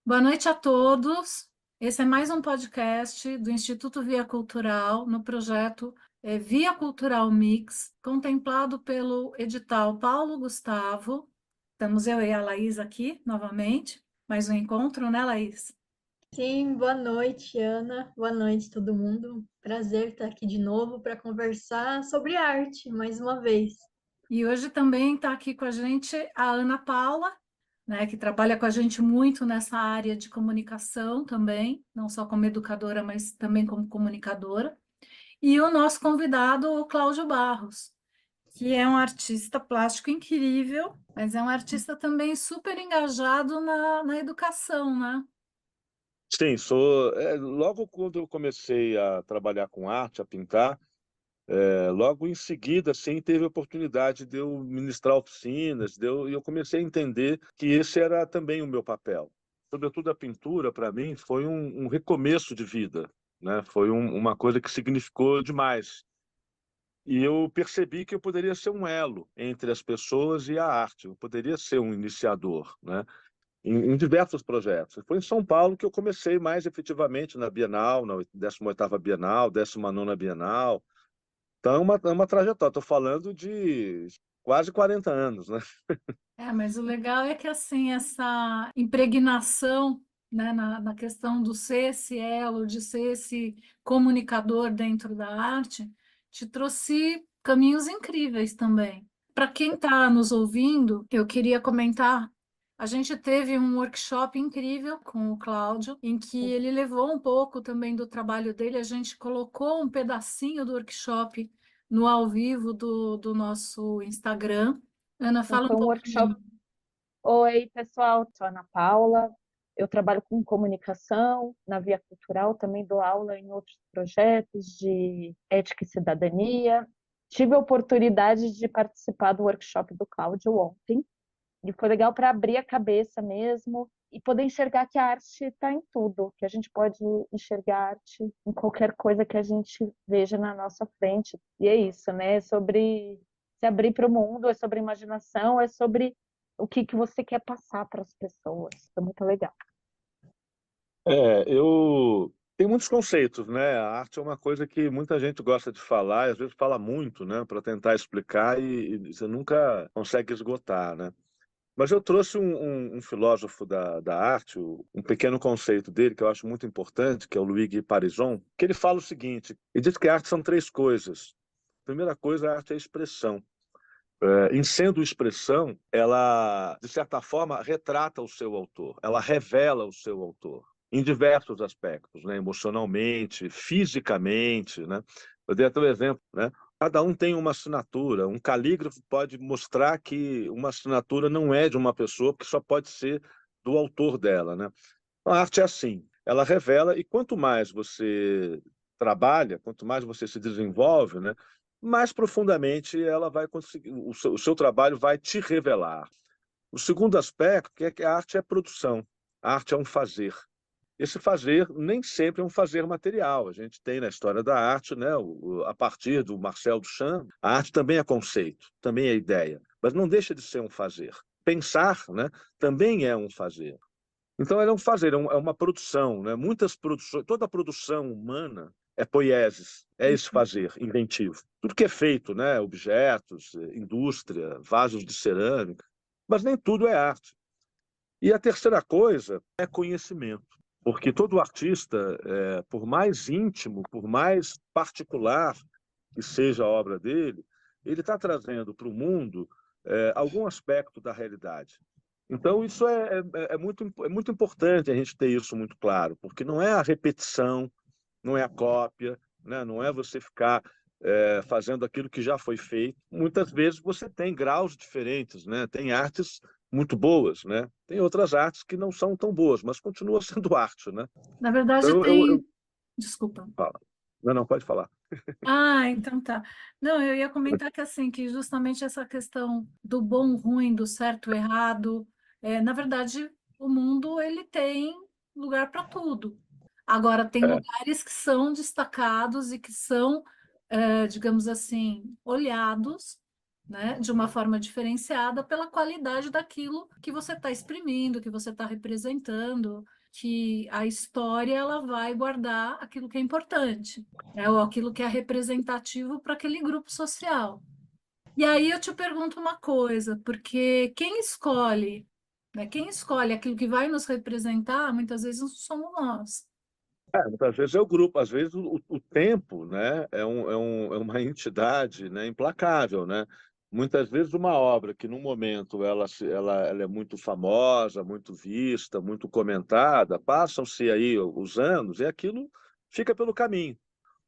Boa noite a todos. Esse é mais um podcast do Instituto Via Cultural, no projeto Via Cultural Mix, contemplado pelo edital Paulo Gustavo. Estamos eu e a Laís aqui, novamente. Mais um encontro, né, Laís? Sim, boa noite, Ana. Boa noite, todo mundo. Prazer estar aqui de novo para conversar sobre arte, mais uma vez. E hoje também está aqui com a gente a Ana Paula, né, que trabalha com a gente muito nessa área de comunicação também, não só como educadora, mas também como comunicadora. E o nosso convidado, o Cláudio Barros, que é um artista plástico incrível, mas é um artista também super engajado na educação, né? Sim, sou. Logo quando eu comecei a trabalhar com arte, a pintar, logo em seguida, assim, teve a oportunidade de eu ministrar oficinas, e eu comecei a entender que esse era também o meu papel. Sobretudo a pintura, para mim, foi um recomeço de vida, né? Foi uma coisa que significou demais. E eu percebi que eu poderia ser um elo entre as pessoas e a arte, eu poderia ser um iniciador, né? Em diversos projetos. Foi em São Paulo que eu comecei mais efetivamente na Bienal, na 18ª Bienal, 19ª Bienal. Então é uma trajetória, estou falando de quase 40 anos, né? É, mas o legal é que assim, essa impregnação, né, na questão do ser esse elo, de ser esse comunicador dentro da arte, te trouxe caminhos incríveis também. Para quem está nos ouvindo, eu queria comentar, a gente teve um workshop incrível com o Cláudio, em que ele levou um pouco também do trabalho dele, a gente colocou um pedacinho do workshop no ao vivo do nosso Instagram. Ana, Então, fala um foi um workshop. pouquinho. Oi, pessoal, sou a Ana Paula. Eu trabalho com comunicação na Via Cultural, também dou aula em outros projetos de ética e cidadania. Tive a oportunidade de participar do workshop do Cláudio ontem, e foi legal para abrir a cabeça mesmo e poder enxergar que a arte está em tudo, que a gente pode enxergar arte em qualquer coisa que a gente veja na nossa frente. E é isso, né? É sobre se abrir para o mundo, é sobre imaginação, é sobre o que você quer passar para as pessoas. É muito legal. Eu tenho muitos conceitos, né? A arte é uma coisa que muita gente gosta de falar, e às vezes fala muito, né, para tentar explicar e você nunca consegue esgotar, né? Mas eu trouxe um filósofo da arte, um pequeno conceito dele que eu acho muito importante, que é o Luigi Parison, que ele fala o seguinte: ele diz que a arte são três coisas. A primeira coisa, a arte é a expressão. Em sendo expressão, ela, de certa forma, retrata o seu autor, ela revela o seu autor, em diversos aspectos, né? Emocionalmente, fisicamente, né? Eu dei até o exemplo, né? Cada um tem uma assinatura, um calígrafo pode mostrar que uma assinatura não é de uma pessoa, porque só pode ser do autor dela, né? A arte é assim, ela revela, e quanto mais você trabalha, quanto mais você se desenvolve, né, mais profundamente ela vai conseguir, o seu trabalho vai te revelar. O segundo aspecto é que a arte é produção, a arte é um fazer. Esse fazer nem sempre é um fazer material. A gente tem na história da arte, né, a partir do Marcel Duchamp, a arte também é conceito, também é ideia, mas não deixa de ser um fazer. Pensar, né, também é um fazer. Então, ela é um fazer, é uma produção, né? Muitas produções, toda a produção humana é poiesis, é esse fazer inventivo. Tudo que é feito, né? Objetos, indústria, vasos de cerâmica, mas nem tudo é arte. E a terceira coisa é conhecimento, porque todo artista, por mais íntimo, por mais particular que seja a obra dele, ele está trazendo para o mundo algum aspecto da realidade. Então, isso é muito importante a gente ter isso muito claro, porque não é a repetição, não é a cópia, né? Não é você ficar fazendo aquilo que já foi feito. Muitas vezes você tem graus diferentes, né? Tem artes muito boas, né? Tem outras artes que não são tão boas, mas continua sendo arte, né? Na Então, verdade, tem. Desculpa. falo. Não, não, pode falar. Ah, então tá. Não, eu ia comentar que assim, que justamente essa questão do bom, ruim, do certo, errado, na verdade, o mundo ele tem lugar para tudo. Agora, tem É, lugares que são destacados e que são, digamos assim, olhados né, de uma forma diferenciada pela qualidade daquilo que você está exprimindo, que você está representando, que a história ela vai guardar aquilo que é importante, né, ou aquilo que é representativo para aquele grupo social. E aí eu te pergunto uma coisa, porque quem escolhe, né, quem escolhe aquilo que vai nos representar, muitas vezes não somos nós. Muitas vezes é o grupo, às vezes o tempo, né, é uma entidade, né, implacável, né? Muitas vezes uma obra que, num momento, ela é muito famosa, muito vista, muito comentada, passam-se aí os anos e aquilo fica pelo caminho.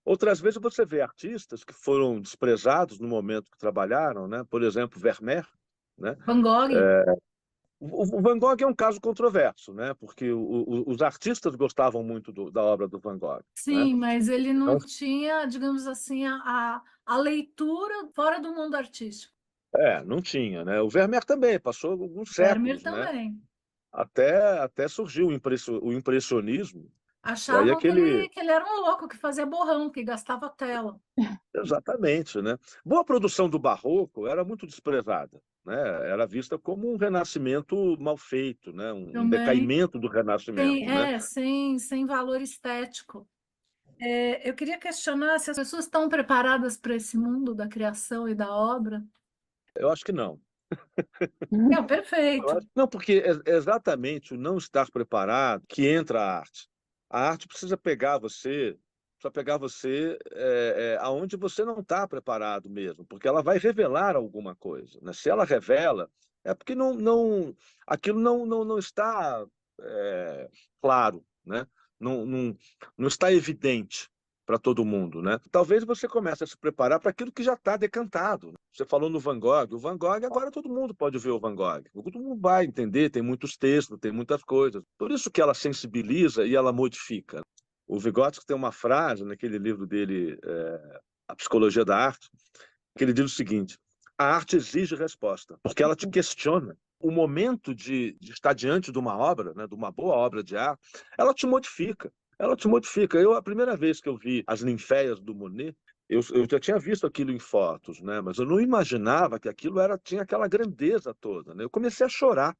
Outras vezes você vê artistas que foram desprezados no momento que trabalharam, né? Por exemplo, Vermeer, né? Van Gogh, O Van Gogh é um caso controverso, né? Porque os artistas gostavam muito da obra do Van Gogh, né? sim, mas ele não Então, tinha, digamos assim, a leitura fora do mundo artístico. não tinha, né? O Vermeer também passou alguns Vermeer séculos, né? também. Até surgiu o impressionismo, e aí Achavam aquele. que ele era um louco, que fazia borrão, que gastava tela. Exatamente, né? Boa produção do Barroco era muito desprezada, né? Era vista como um renascimento mal feito, né? Um Também decaimento do renascimento, né? sem valor estético. Eu queria questionar se as pessoas estão preparadas para esse mundo da criação e da obra. Eu acho que não. Não, perfeito. Não, porque é exatamente o não estar preparado que entra a arte. A arte precisa pegar você aonde você não está preparado mesmo, porque ela vai revelar alguma coisa, né? Se ela revela, é porque aquilo não está claro, né? Não está evidente para todo mundo, né? Talvez você comece a se preparar para aquilo que já está decantado. Você falou no Van Gogh. O Van Gogh, agora todo mundo pode ver o Van Gogh. Todo mundo vai entender, tem muitos textos, tem muitas coisas. Por isso que ela sensibiliza e ela modifica. O Vygotsky tem uma frase naquele livro dele, A Psicologia da Arte, que ele diz o seguinte: a arte exige resposta, porque ela te questiona. O momento de estar diante de uma obra, né, de uma boa obra de arte, ela te modifica. Ela te modifica. A primeira vez que eu vi as ninféias do Monet, eu já tinha visto aquilo em fotos, né, mas eu não imaginava que aquilo tinha aquela grandeza toda, né? Eu comecei a chorar.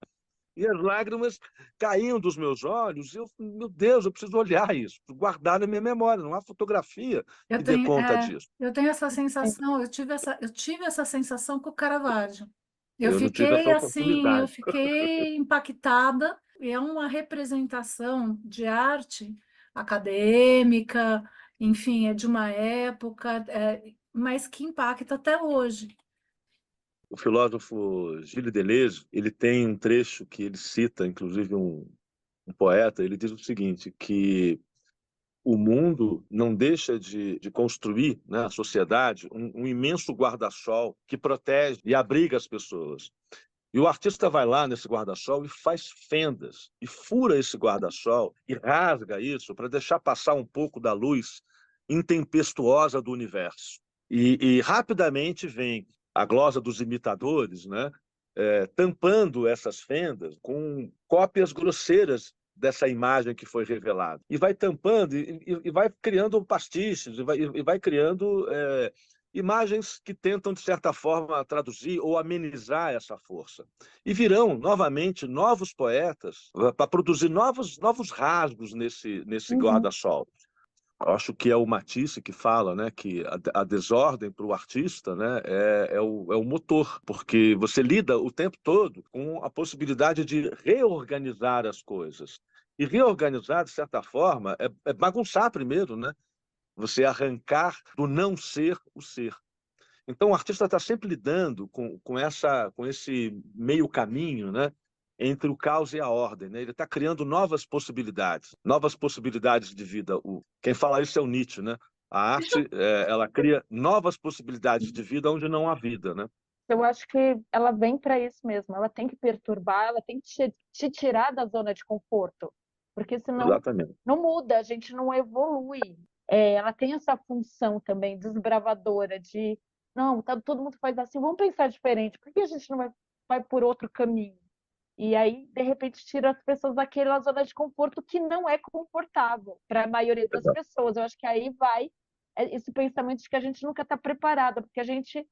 E as lágrimas caíam dos meus olhos. Meu Deus, eu preciso olhar isso, guardar na minha memória. Não há fotografia que dê conta disso. Eu tenho essa sensação, eu tive essa sensação com o Caravaggio. Eu Eu não tive fiquei essa assim, eu oportunidade. fiquei impactada. E é uma representação de arte acadêmica, enfim, é de uma época, mas que impacta até hoje. O filósofo Gilles Deleuze, ele tem um trecho que ele cita, inclusive um poeta, ele diz o seguinte, que o mundo não deixa de construir, né, a sociedade, um imenso guarda-sol que protege e abriga as pessoas. E o artista vai lá nesse guarda-sol e faz fendas, e fura esse guarda-sol, e rasga isso para deixar passar um pouco da luz intempestuosa do universo. E rapidamente vem a glosa dos imitadores, né, tampando essas fendas com cópias grosseiras dessa imagem que foi revelada. E vai tampando e vai criando pastiches, e vai criando imagens que tentam, de certa forma, traduzir ou amenizar essa força. E virão, novamente, novos poetas para produzir novos rasgos nesse guarda-sol. Acho que é o Matisse que fala, né, que a desordem para o artista, né, é o motor, porque você lida o tempo todo com a possibilidade de reorganizar as coisas. E reorganizar, de certa forma, é bagunçar primeiro, né? Você arrancar do não ser o ser. Então, o artista está sempre lidando com esse meio caminho, né, entre o caos e a ordem, né? Ele está criando novas possibilidades de vida. Quem fala isso é o Nietzsche, né? A arte, ela cria novas possibilidades de vida onde não há vida, né? Eu acho que ela vem para isso mesmo. Ela tem que perturbar, ela tem que te tirar da zona de conforto, porque senão Exatamente. não muda, a gente não evolui. Ela tem essa função também desbravadora de não, todo mundo faz assim, vamos pensar diferente. Por que a gente não vai por outro caminho? E aí, de repente, tira as pessoas daquela zona de conforto que não é confortável para a maioria das pessoas. Eu acho que aí vai esse pensamento de que a gente nunca está preparada, porque a gente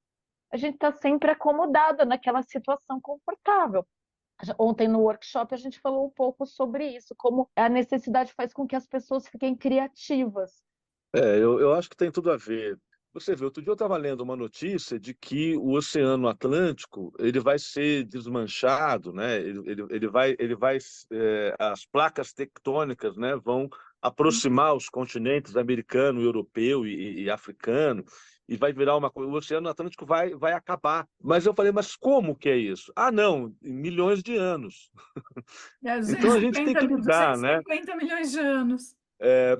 a gente está sempre acomodada naquela situação confortável. Ontem no workshop a gente falou um pouco sobre isso, como a necessidade faz com que as pessoas fiquem criativas. Eu acho que tem tudo a ver. Você vê, outro dia eu estava lendo uma notícia de que o Oceano Atlântico ele vai ser desmanchado, né? As placas tectônicas, né, vão aproximar os continentes americano, europeu e africano, e vai virar uma coisa. O Oceano Atlântico vai acabar. Mas eu falei, mas como que é isso? Ah, não, em milhões de anos. É Então a gente tem que lidar, né? 250 milhões de anos.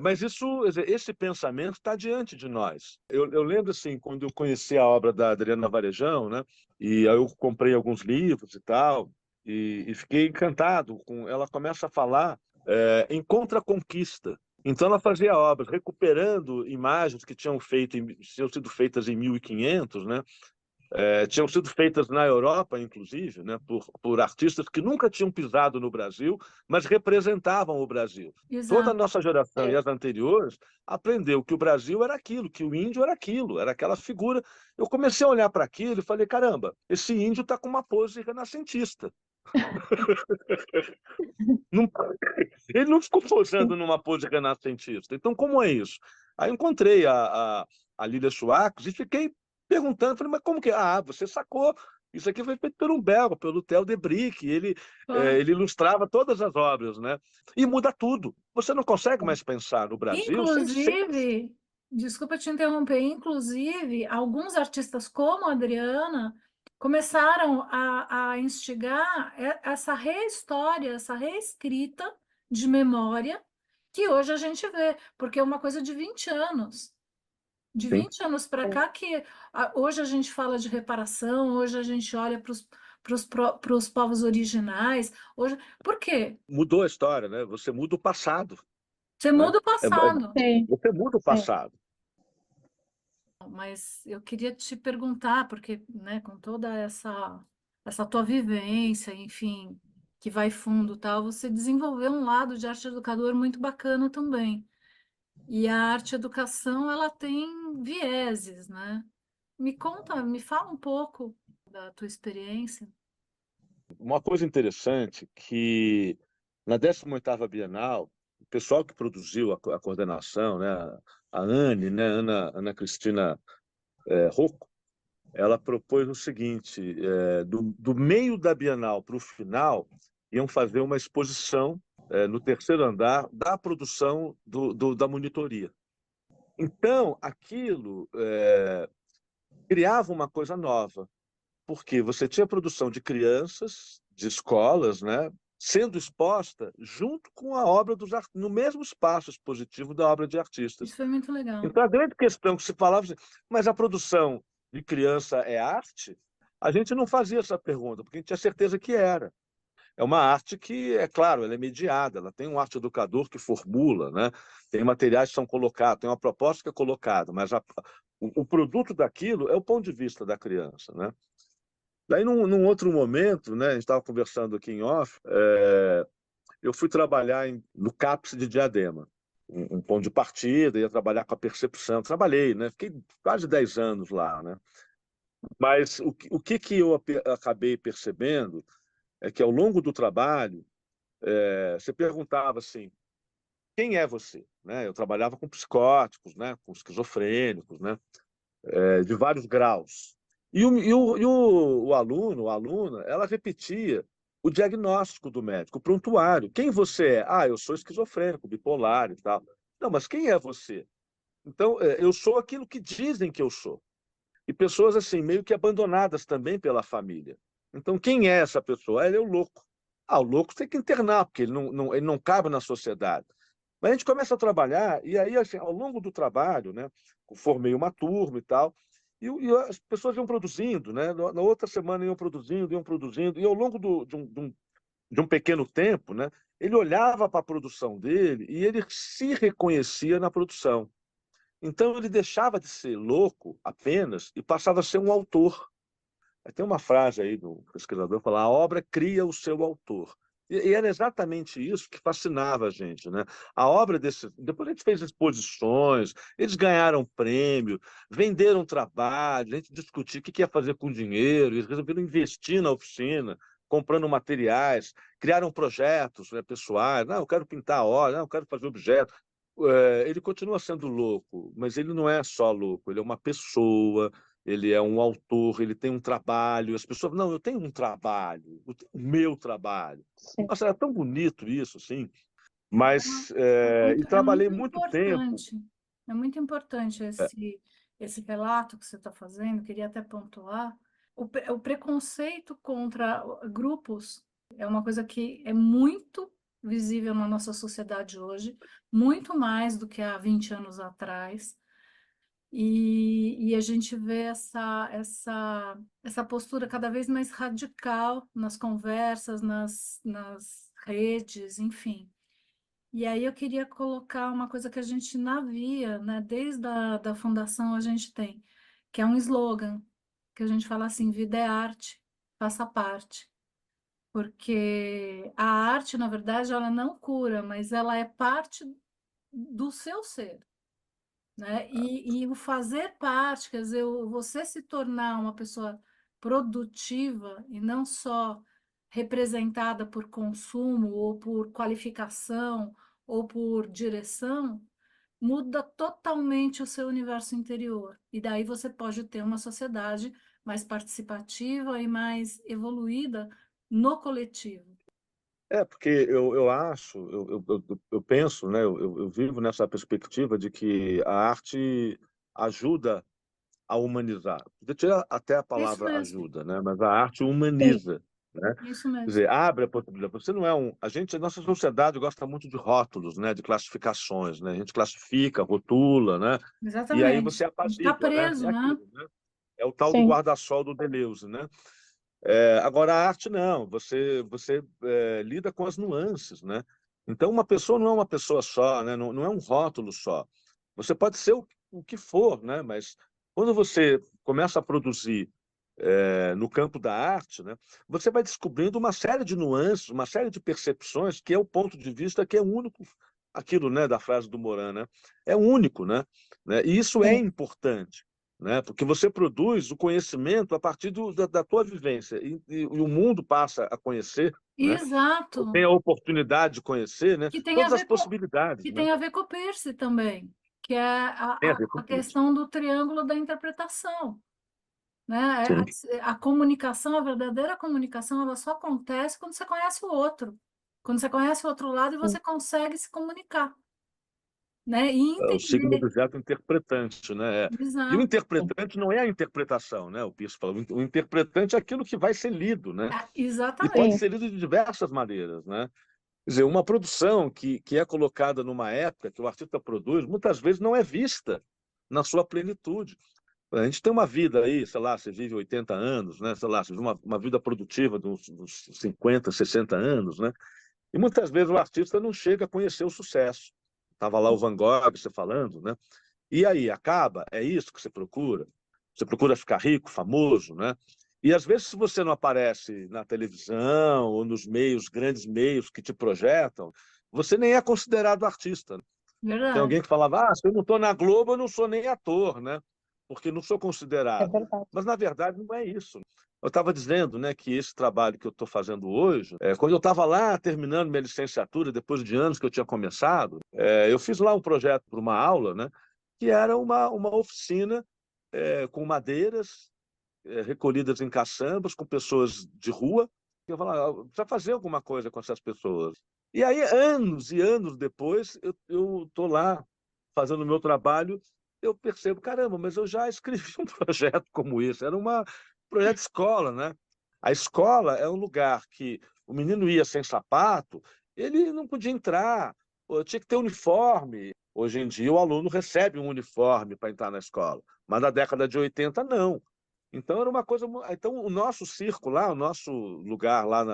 Mas isso, esse pensamento está diante de nós. Eu lembro assim, quando eu conheci a obra da Adriana Varejão, né, e aí eu comprei alguns livros e tal, e fiquei encantado com. Ela começa a falar em contra-conquista. Então ela fazia obras recuperando imagens que tinham sido feitas em 1500, né? Tinham sido feitas na Europa, inclusive, né, por artistas que nunca tinham pisado no Brasil, mas representavam o Brasil. Toda a Exato. nossa geração e as anteriores aprendeu que o Brasil era aquilo, que o índio era aquilo, era aquela figura. Eu comecei a olhar para aquilo e falei, caramba, esse índio está com uma pose renascentista. Não, ele não ficou posando numa pose renascentista. Então, como é isso? Aí eu encontrei a Lilia Schwartz e fiquei perguntando, falei, mas como que é? Ah, você sacou. Isso aqui foi feito por um belga, pelo Theo de Brick. Claro. Ele ilustrava todas as obras, né? E muda tudo. Você não consegue mais pensar no Brasil sem. Inclusive, desculpa te interromper, inclusive, alguns artistas como a Adriana começaram a instigar essa rehistória, essa reescrita de memória que hoje a gente vê, porque é uma coisa de 20 anos. De Sim. 20 anos para cá que hoje a gente fala de reparação, hoje a gente olha para os povos originais. Hoje, por quê? Mudou a história, né? Você muda o passado, Você né? muda o passado. Sim, Você muda o sim. passado. Mas eu queria te perguntar, porque, né, com toda essa tua vivência, enfim, que vai fundo, tal, você desenvolveu um lado de arte educador muito bacana também. E a arte educação, ela tem vieses, né? Me conta, me fala um pouco da tua experiência. Uma coisa interessante que na 18ª Bienal, o pessoal que produziu a coordenação, né, a Anne, né, Ana Cristina Rocco, ela propôs o seguinte: do meio da Bienal para o final, iam fazer uma exposição no terceiro andar da produção da monitoria. Então, aquilo criava uma coisa nova, porque você tinha produção de crianças, de escolas, né, sendo exposta junto com a obra no mesmo espaço expositivo da obra de artistas. Isso foi muito legal. Então, a grande questão que se falava, mas a produção de criança é arte? A gente não fazia essa pergunta, porque a gente tinha certeza que era. É uma arte que, é claro, ela é mediada, ela tem um arte educador que formula, né? Tem materiais que são colocados, tem uma proposta que é colocada, mas o produto daquilo é o ponto de vista da criança, né? Daí, num outro momento, né, a gente estava conversando aqui em off, eu fui trabalhar no CAPS de Diadema, um ponto de partida, ia trabalhar com a percepção. Trabalhei, né? Fiquei quase 10 anos lá, né? Mas o que eu acabei percebendo é que, ao longo do trabalho, você perguntava assim, quem é você? Né? Eu trabalhava com psicóticos, né? Com esquizofrênicos, né? De vários graus. O aluno, a aluna, ela repetia o diagnóstico do médico, o prontuário. Quem você é? Ah, eu sou esquizofrênico, bipolar e tal. Não, mas quem é você? Então, eu sou aquilo que dizem que eu sou. E pessoas assim, meio que abandonadas também pela família. Então, quem é essa pessoa? Ele é o louco. Ah, o louco tem que internar, porque ele não cabe na sociedade. Mas a gente começa a trabalhar, e aí, assim, ao longo do trabalho, né, formei uma turma e tal, e as pessoas iam produzindo, né? Na outra semana iam produzindo, e ao longo de um pequeno tempo, né, ele olhava para a produção dele e ele se reconhecia na produção. Então ele deixava de ser louco apenas e passava a ser um autor. Tem uma frase aí do pesquisador que fala: a obra cria o seu autor. E era exatamente isso que fascinava a gente, né? A obra desse. Depois a gente fez exposições, eles ganharam prêmio, venderam trabalho, a gente discutia o que ia fazer com o dinheiro, eles resolveram investir na oficina, comprando materiais, criaram projetos, né, pessoais. Não, eu quero pintar óleo, não, eu quero fazer objeto. Ele continua sendo louco, mas ele não é só louco, ele é uma pessoa, ele é um autor, ele tem um trabalho. As pessoas, não, eu tenho um trabalho, eu tenho o meu trabalho. Sim. Nossa, era tão bonito isso, assim. Mas, e É trabalhei muito muito tempo. importante, é muito importante esse relato que você está fazendo, queria até pontuar. O preconceito contra grupos é uma coisa que é muito visível na nossa sociedade hoje, muito mais do que há 20 anos atrás. E a gente vê essa postura cada vez mais radical nas conversas, nas redes, enfim. E aí eu queria colocar uma coisa que a gente navia, né? Desde da fundação a gente tem, que é um slogan, que a gente fala assim, vida é arte, faça parte. Porque a arte, na verdade, ela não cura, mas ela é parte do seu ser, né? E o fazer parte, quer dizer, você se tornar uma pessoa produtiva e não só representada por consumo ou por qualificação ou por direção, muda totalmente o seu universo interior. E daí você pode ter uma sociedade mais participativa e mais evoluída no coletivo. Porque eu acho, eu penso, né, eu vivo nessa perspectiva de que a arte ajuda a humanizar. Podia tirar até a Isso palavra mesmo, ajuda, né? Mas a arte Sim, humaniza, né? isso Quer mesmo. dizer, abre a possibilidade. Você não é um. A nossa sociedade gosta muito de rótulos, né? De classificações, né? A gente classifica, rotula, né? E aí você Exatamente. A gente está apazigua, né? É preso, né? aquilo, né? É o tal do sim, guarda-sol do Deleuze, né? Agora a arte não. Você lida com as nuances, né? Então uma pessoa não é uma pessoa só, né? Não é um rótulo só. Você pode ser o que for, né? Mas quando você começa a produzir no campo da arte, né, você vai descobrindo uma série de nuances, uma série de percepções, que é o ponto de vista que é único, aquilo, né, da frase do Morin, né, é único, né, e isso é sim, importante, né, porque você produz o conhecimento a partir da tua vivência, e o mundo passa a conhecer, né, ou Exato. tem a oportunidade de conhecer, né, Que tem a todas as ver possibilidades, que né, tem a ver com o Peirce também, que é tem a ver com a isso. questão do triângulo da interpretação, né? Sim. A comunicação, a verdadeira comunicação, ela só acontece quando você conhece o outro, quando você conhece o outro lado e sim, você consegue se comunicar, né? E É o signo entender. objeto interpretante, né? E o Exato. sim, interpretante não é a interpretação, né? O Peirce falou. O interpretante é aquilo que vai ser lido, né? E pode Exatamente. sim, ser lido de diversas maneiras, né? Quer dizer, uma produção que é colocada numa época que o artista produz, muitas vezes não é vista na sua plenitude. A gente tem uma vida aí, sei lá, você vive 80 anos, né? Sei lá, você vive uma vida produtiva de uns 50, 60 anos, né? E muitas vezes o artista não chega a conhecer o sucesso. Estava lá o Van Gogh, você falando, né? E aí, acaba? É isso que você procura? Você procura ficar rico, famoso, né? E às vezes, se você não aparece na televisão ou nos meios, grandes meios que te projetam, você nem é considerado artista. Tem Verdade. alguém que falava, se eu não estou na Globo, eu não sou nem ator, né? Porque não sou é considerado. verdade. Mas, na verdade, não é isso. Eu estava dizendo, né, que esse trabalho que eu estou fazendo hoje, quando eu estava lá terminando minha licenciatura, depois de anos que eu tinha começado, eu fiz lá um projeto para uma aula, né, que era uma oficina com madeiras recolhidas em caçambas, com pessoas de rua. Eu falava, precisa fazer alguma coisa com essas pessoas. E aí, anos e anos depois, eu estou lá fazendo o meu trabalho, eu percebo, caramba, mas eu já escrevi um projeto como esse. Era um projeto de escola, né? A escola é um lugar que o menino ia sem sapato, ele não podia entrar, tinha que ter uniforme. Hoje em dia, o aluno recebe um uniforme para entrar na escola, mas na década de 80, não. Então, era uma coisa. Então, o nosso circo lá, o nosso lugar lá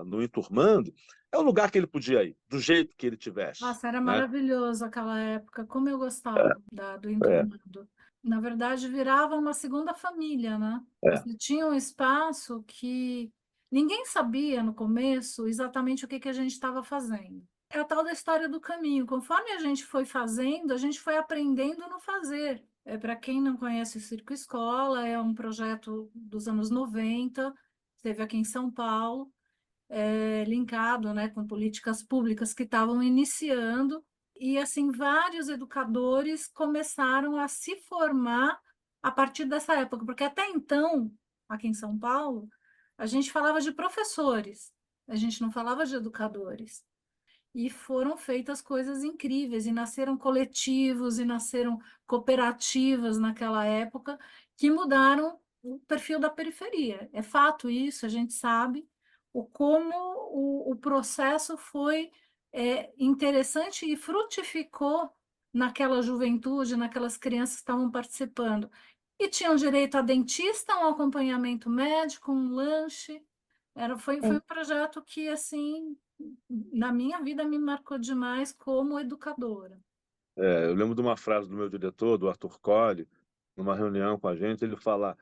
no Enturmando, é o lugar que ele podia ir, do jeito que ele tivesse, Nossa, era né? maravilhoso aquela época, como eu gostava do É, Entornado. Na verdade, virava uma segunda família, né? é. Você tinha um espaço que Ninguém sabia no começo exatamente o que que a gente estava fazendo. É a tal da história do caminho. Conforme a gente foi fazendo, a gente foi aprendendo no fazer. Para quem não conhece o Circo Escola, é um projeto dos anos 90, esteve aqui em São Paulo, linkado, né, com políticas públicas que estavam iniciando, e assim vários educadores começaram a se formar a partir dessa época, porque até então, aqui em São Paulo, a gente falava de professores, a gente não falava de educadores. E foram feitas coisas incríveis, e nasceram coletivos, e nasceram cooperativas naquela época, que mudaram o perfil da periferia. É fato isso, a gente sabe como o processo foi interessante e frutificou naquela juventude, naquelas crianças que estavam participando. E tinham direito a dentista, um acompanhamento médico, um lanche. Foi um projeto que, assim, na minha vida me marcou demais como educadora. Eu lembro de uma frase do meu diretor, do Arthur Colli, numa reunião com a gente, ele fala: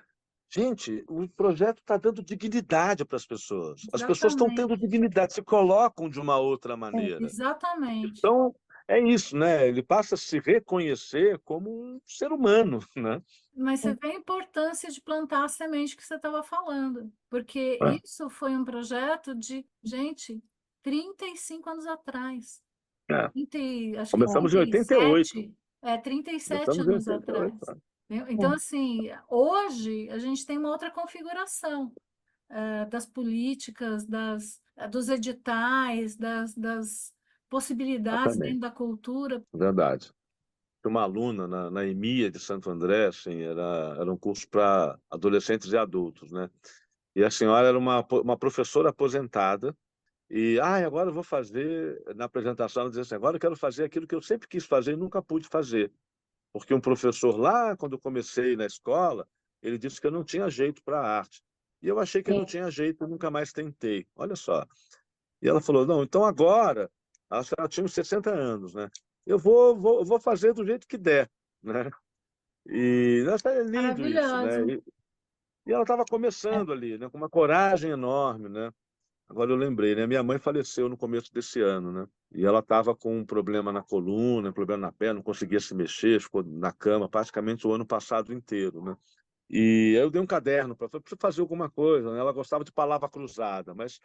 gente, o projeto está dando dignidade para as pessoas. As pessoas estão tendo Exatamente, dignidade, se colocam de uma outra maneira. exatamente. Então, é isso, né? Ele passa a se reconhecer como um ser humano, né? Mas você vê a importância de plantar a semente que você estava falando, porque É, isso foi um projeto de, gente, 35 anos atrás. é. 30, acho que Começamos em 88. 37, 37 Começamos em anos 88. atrás. Então, assim, hoje a gente tem uma outra configuração das políticas, dos editais, das possibilidades dentro Exatamente. da cultura. Verdade. Tinha uma aluna na EMEA de Santo André, assim, era um curso para adolescentes e adultos, né? E a senhora era uma professora aposentada. E agora eu vou fazer, na apresentação, ela dizia assim: agora eu quero fazer aquilo que eu sempre quis fazer e nunca pude fazer. Porque um professor lá, quando eu comecei na escola, ele disse que eu não tinha jeito para arte. E eu achei que eu não tinha jeito e nunca mais tentei. Olha só. E ela falou: não, então agora, ela tinha uns 60 anos, né? Eu vou fazer do jeito que der, né? E nossa, é lindo isso, né? Maravilhoso. E ela estava começando ali, né? Com uma coragem enorme, né? Agora eu lembrei, né? Minha mãe faleceu no começo desse ano, né? E ela estava com um problema na coluna, um problema na perna, não conseguia se mexer, ficou na cama praticamente o ano passado inteiro, né? E eu dei um caderno para ela, preciso fazer alguma coisa, né? Ela gostava de palavra cruzada, mas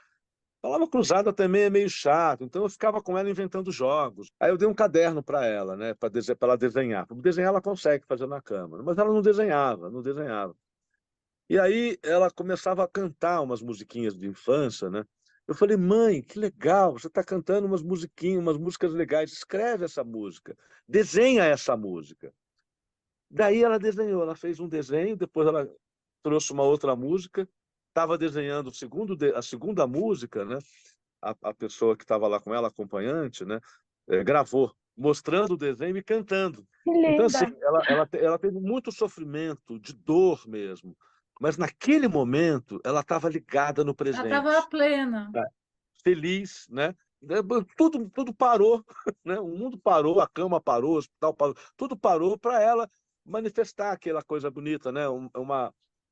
palavra cruzada também é meio chato, então eu ficava com ela inventando jogos. Aí eu dei um caderno para ela, né? Para ela desenhar. Para desenhar ela consegue fazer na cama, mas ela não desenhava, não desenhava. E aí ela começava a cantar umas musiquinhas de infância, né? Eu falei: mãe, que legal, você está cantando umas musiquinhas, umas músicas legais, escreve essa música, desenha essa música. Daí ela desenhou, ela fez um desenho, depois ela trouxe uma outra música, estava desenhando a segunda música, né? A pessoa que estava lá com ela, acompanhante, né? Gravou, mostrando o desenho e cantando. Que Então, assim, linda! ela teve muito sofrimento, de dor mesmo, mas naquele momento ela estava ligada no Ela estava presente, plena. tá? Feliz, né? Tudo parou, né? O mundo parou, a cama parou, o hospital parou, tudo parou para ela manifestar aquela coisa bonita, né?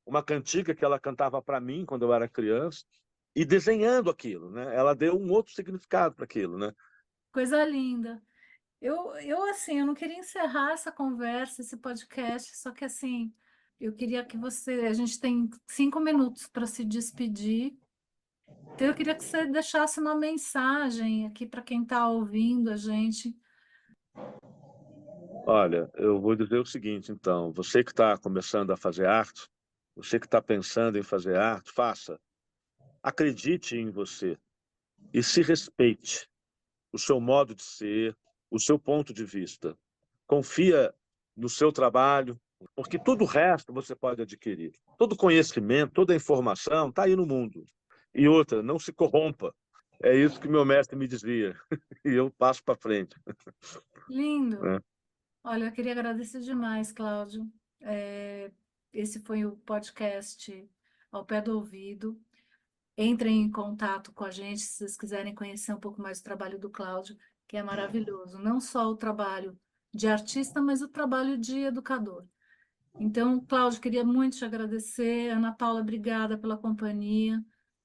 Uma cantiga que ela cantava para mim quando eu era criança e desenhando aquilo, né? Ela deu um outro significado para aquilo, né? Coisa linda. Assim, eu não queria encerrar essa conversa, esse podcast, só que, assim, eu queria que a gente tem 5 minutos para se despedir. Então, eu queria que você deixasse uma mensagem aqui para quem está ouvindo a gente. Olha, eu vou dizer o seguinte, então, você que está começando a fazer arte, você que está pensando em fazer arte, faça. Acredite em você e se respeite. O seu modo de ser, o seu ponto de vista. Confia no seu trabalho, porque tudo o resto você pode adquirir. Todo conhecimento, toda informação está aí no mundo. E outra, não se corrompa. É isso que meu mestre me dizia. E eu passo para frente. Lindo. Né? Olha, eu queria agradecer demais, Cláudio. Esse foi o podcast Ao Pé do Ouvido. Entrem em contato com a gente se vocês quiserem conhecer um pouco mais do trabalho do Cláudio, que é maravilhoso. Não só o trabalho de artista, mas o trabalho de educador. Então, Cláudio, queria muito te agradecer. Ana Paula, obrigada pela companhia.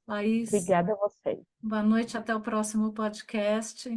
Laís, Obrigada a vocês. boa noite, até o próximo podcast.